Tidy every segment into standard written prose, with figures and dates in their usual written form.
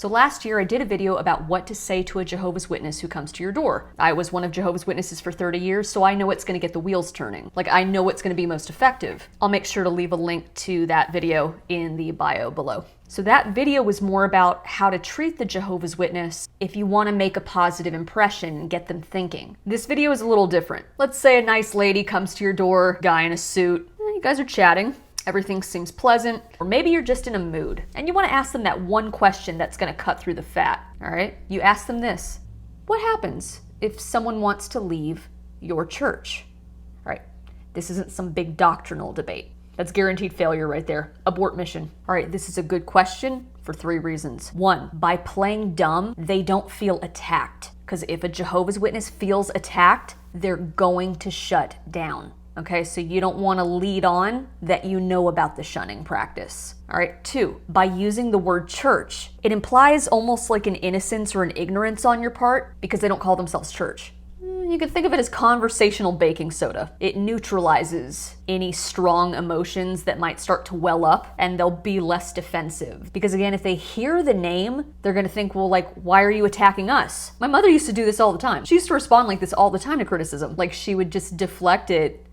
So last year I did a video about what to say to a Jehovah's Witness who comes to your door. I was one of Jehovah's Witnesses for 30 years, so I know it's going to get the wheels turning. Like, I know what's going to be most effective. I'll make sure to leave a link to that video in the bio below. So that video was more about how to treat the Jehovah's Witness if you want to make a positive impression and get them thinking. This video is a little different. Let's say a nice lady comes to your door, guy in a suit, you guys are chatting. Everything seems pleasant, or maybe you're just in a mood and you want to ask them that one question that's going to cut through the fat, all right? You ask them this: what happens if someone wants to leave your church? All right, this isn't some big doctrinal debate. That's guaranteed failure right there. Abort mission. All right, this is a good question for 3 reasons. 1, by playing dumb, they don't feel attacked. Because if a Jehovah's Witness feels attacked, they're going to shut down. Okay, so you don't want to lead on that you know about the shunning practice. All right, 2, by using the word church, it implies almost like an innocence or an ignorance on your part because they don't call themselves church. You can think of it as conversational baking soda. It neutralizes any strong emotions that might start to well up, and they'll be less defensive. Because again, if they hear the name, they're gonna think, well, like, why are you attacking us? My mother used to do this all the time. She used to respond like this all the time to criticism. Like, she would just deflect it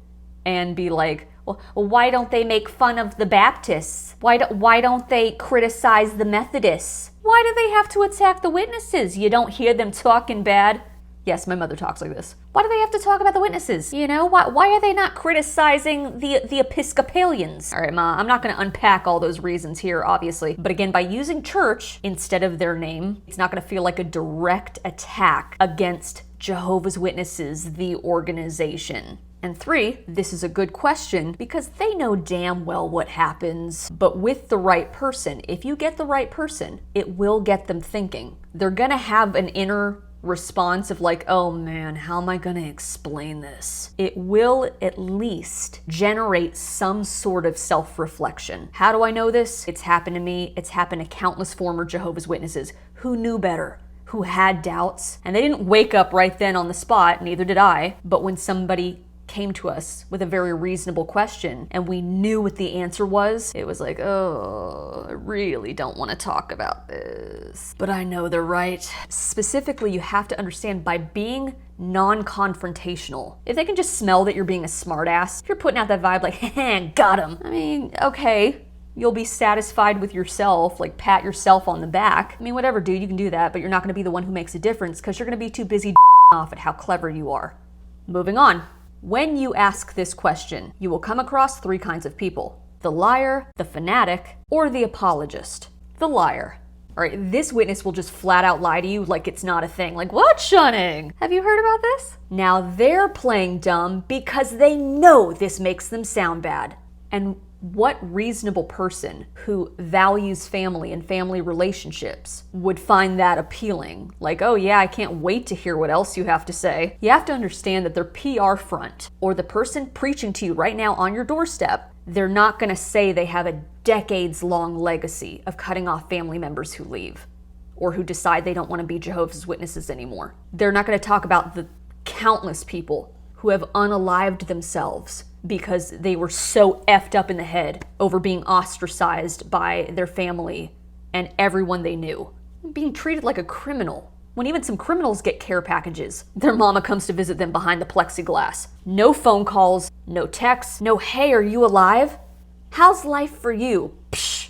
and be like, well, why don't they make fun of the Baptists? Why don't they criticize the Methodists? Why do they have to attack the witnesses? You don't hear them talking bad. Yes, my mother talks like this. Why do they have to talk about the witnesses? You know, why are they not criticizing the Episcopalians? All right, Ma, I'm not going to unpack all those reasons here, obviously. But again, by using church instead of their name, it's not going to feel like a direct attack against Jehovah's Witnesses, the organization. And 3, this is a good question because they know damn well what happens. But with the right person, if you get the right person, it will get them thinking. They're going to have an inner response of like, oh man, how am I gonna explain this? It will at least generate some sort of self-reflection. How do I know this? It's happened to me. It's happened to countless former Jehovah's Witnesses who knew better, who had doubts, and they didn't wake up right then on the spot, neither did I, but when somebody came to us with a very reasonable question and we knew what the answer was, it was like, oh, I really don't want to talk about this, but I know they're right. Specifically, you have to understand, by being non-confrontational, if they can just smell that you're being a smartass, if you're putting out that vibe like, heh, got him. I mean, okay, you'll be satisfied with yourself, like pat yourself on the back. I mean, whatever, dude, you can do that, but you're not going to be the one who makes a difference because you're going to be too busy off at how clever you are. Moving on. When you ask this question, you will come across 3 kinds of people: the liar, the fanatic, or the apologist. The liar. All right, this witness will just flat out lie to you like it's not a thing. Like, what shunning? Have you heard about this? Now they're playing dumb because they know this makes them sound bad. And what reasonable person who values family and family relationships would find that appealing? Like, oh yeah, I can't wait to hear what else you have to say. You have to understand that their PR front, or the person preaching to you right now on your doorstep, they're not going to say they have a decades-long legacy of cutting off family members who leave or who decide they don't want to be Jehovah's Witnesses anymore. They're not going to talk about the countless people who have unalived themselves because they were so effed up in the head over being ostracized by their family and everyone they knew. Being treated like a criminal. When even some criminals get care packages, their mama comes to visit them behind the plexiglass. No phone calls, no texts, no hey, are you alive? How's life for you? Psh!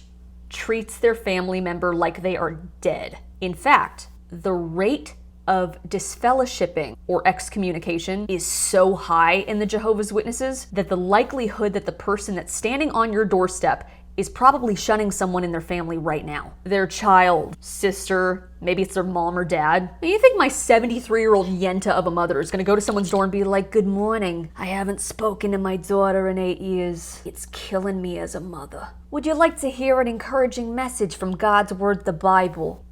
Treats their family member like they are dead. In fact, the rate of disfellowshipping or excommunication is so high in the Jehovah's Witnesses that the likelihood that the person that's standing on your doorstep is probably shunning someone in their family right now. Their child, sister, maybe it's their mom or dad. I mean, you think my 73-year-old Yenta of a mother is gonna go to someone's door and be like, good morning, I haven't spoken to my daughter in 8 years. It's killing me as a mother. Would you like to hear an encouraging message from God's word, the Bible?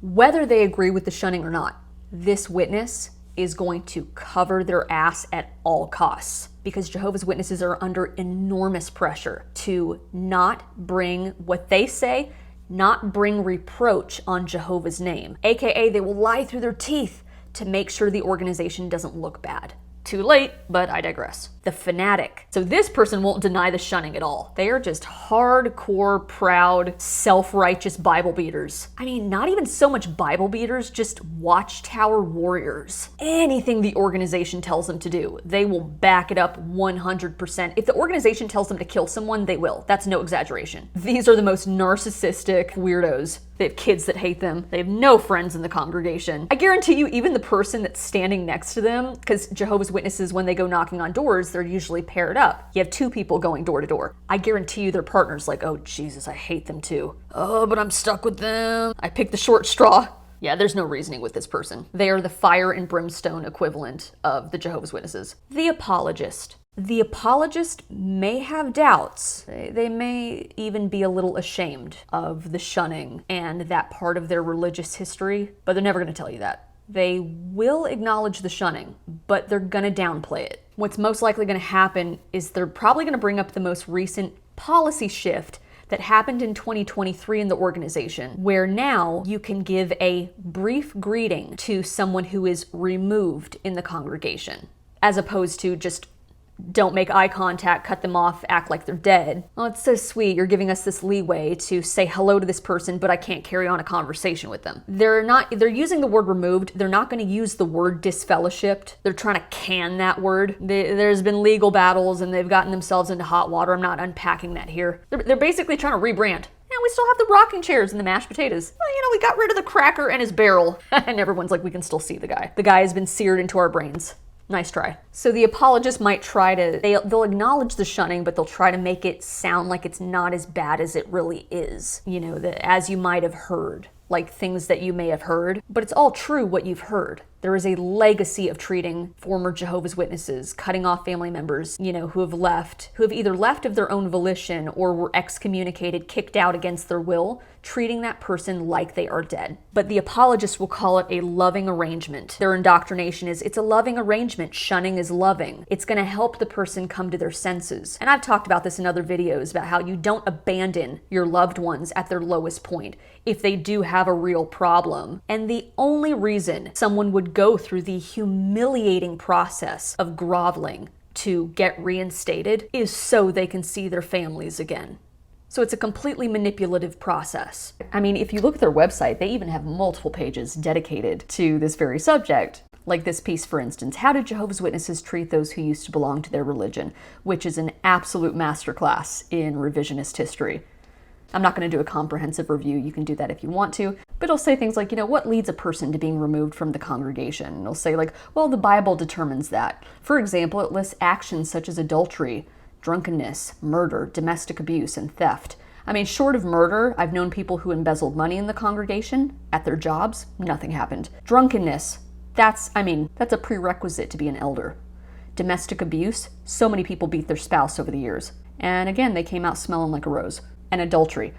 Whether they agree with the shunning or not, this witness is going to cover their ass at all costs, because Jehovah's Witnesses are under enormous pressure to not bring what they say, not bring reproach on Jehovah's name. AKA, they will lie through their teeth to make sure the organization doesn't look bad. Too late, but I digress. The fanatic. So this person won't deny the shunning at all. They are just hardcore, proud, self-righteous Bible beaters. I mean, not even so much Bible beaters, just watchtower warriors. Anything the organization tells them to do, they will back it up 100%. If the organization tells them to kill someone, they will. That's no exaggeration. These are the most narcissistic weirdos. They have kids that hate them. They have no friends in the congregation. I guarantee you, even the person that's standing next to them, because Jehovah's Witnesses, when they go knocking on doors, they're usually paired up. You have two people going door to door. I guarantee you their partner's like, oh Jesus, I hate them too. Oh, but I'm stuck with them. I picked the short straw. Yeah, there's no reasoning with this person. They are the fire and brimstone equivalent of the Jehovah's Witnesses. The apologist. The apologist may have doubts. They may even be a little ashamed of the shunning and that part of their religious history, but they're never going to tell you that. They will acknowledge the shunning, but they're going to downplay it. What's most likely going to happen is they're probably going to bring up the most recent policy shift that happened in 2023 in the organization, where now you can give a brief greeting to someone who is removed in the congregation, as opposed to just don't make eye contact, cut them off, act like they're dead. Oh, it's so sweet. You're giving us this leeway to say hello to this person, but I can't carry on a conversation with them. They're using the word removed. They're not going to use the word disfellowshipped. They're trying to can that word. There's been legal battles and they've gotten themselves into hot water. I'm not unpacking that here. They're basically trying to rebrand. Yeah, we still have the rocking chairs and the mashed potatoes. Well, we got rid of the cracker and his barrel. And everyone's like, we can still see the guy. The guy has been seared into our brains. Nice try. So the apologist might try to, they'll acknowledge the shunning, but they'll try to make it sound like it's not as bad as it really is. As you might have heard, like things that you may have heard, but it's all true what you've heard. There is a legacy of treating former Jehovah's Witnesses, cutting off family members, who have either left of their own volition or were excommunicated, kicked out against their will, treating that person like they are dead. But the apologists will call it a loving arrangement. Their indoctrination is, it's a loving arrangement. Shunning is loving. It's going to help the person come to their senses. And I've talked about this in other videos about how you don't abandon your loved ones at their lowest point if they do have a real problem. And the only reason someone would go through the humiliating process of groveling to get reinstated is so they can see their families again. So it's a completely manipulative process. I mean, if you look at their website, they even have multiple pages dedicated to this very subject. Like this piece, for instance, How Did Jehovah's Witnesses Treat Those Who Used to Belong to Their Religion? Which is an absolute masterclass in revisionist history. I'm not going to do a comprehensive review. You can do that if you want to. But it'll say things like, what leads a person to being removed from the congregation? And it'll say like, well, the Bible determines that. For example, it lists actions such as adultery, drunkenness, murder, domestic abuse, and theft. I mean, short of murder, I've known people who embezzled money in the congregation, at their jobs, nothing happened. Drunkenness, that's a prerequisite to be an elder. Domestic abuse, so many people beat their spouse over the years. And again, they came out smelling like a rose. And adultery.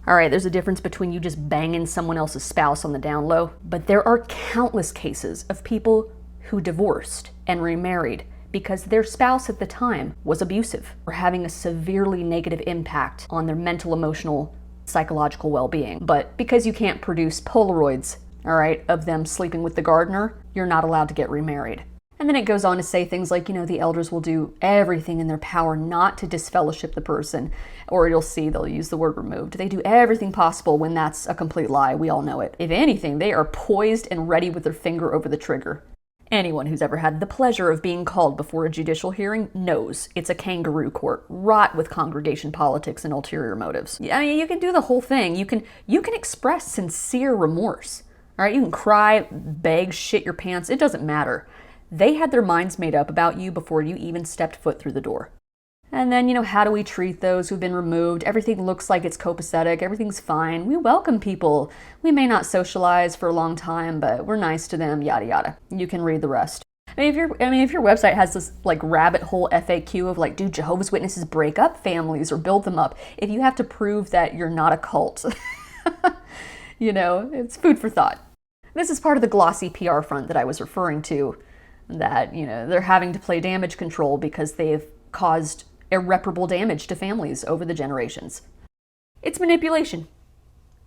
All right, there's a difference between you just banging someone else's spouse on the down low, but there are countless cases of people who divorced and remarried because their spouse at the time was abusive or having a severely negative impact on their mental, emotional, psychological well-being. But because you can't produce Polaroids, all right, of them sleeping with the gardener, you're not allowed to get remarried. And then it goes on to say things like, the elders will do everything in their power not to disfellowship the person, or you'll see they'll use the word removed. They do everything possible when that's a complete lie. We all know it. If anything, they are poised and ready with their finger over the trigger. Anyone who's ever had the pleasure of being called before a judicial hearing knows it's a kangaroo court, wrought with congregation politics and ulterior motives. I mean, you can do the whole thing. You can express sincere remorse. All right, you can cry, beg, shit your pants. It doesn't matter. They had their minds made up about you before you even stepped foot through the door. And then, how do we treat those who've been removed? Everything looks like it's copacetic. Everything's fine. We welcome people. We may not socialize for a long time, but we're nice to them, yada, yada. You can read the rest. If your website has this like rabbit hole FAQ of like, do Jehovah's Witnesses break up families or build them up? If you have to prove that you're not a cult, it's food for thought. This is part of the glossy PR front that I was referring to. That, they're having to play damage control because they've caused irreparable damage to families over the generations. It's manipulation.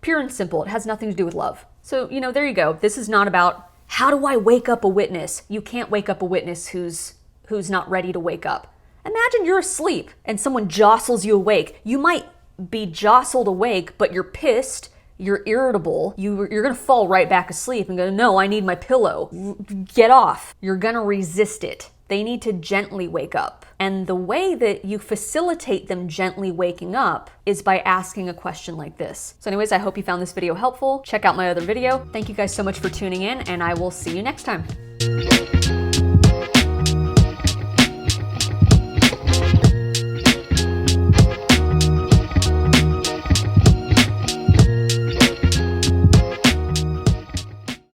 Pure and simple. It has nothing to do with love. So, there you go. This is not about how do I wake up a witness. You can't wake up a witness who's who's not ready to wake up. Imagine you're asleep and someone jostles you awake. You might be jostled awake, but you're pissed, you're irritable, you're gonna fall right back asleep and go, no, I need my pillow. Get off. You're gonna resist it. They need to gently wake up. And the way that you facilitate them gently waking up is by asking a question like this. So anyways, I hope you found this video helpful. Check out my other video. Thank you guys so much for tuning in, and I will see you next time.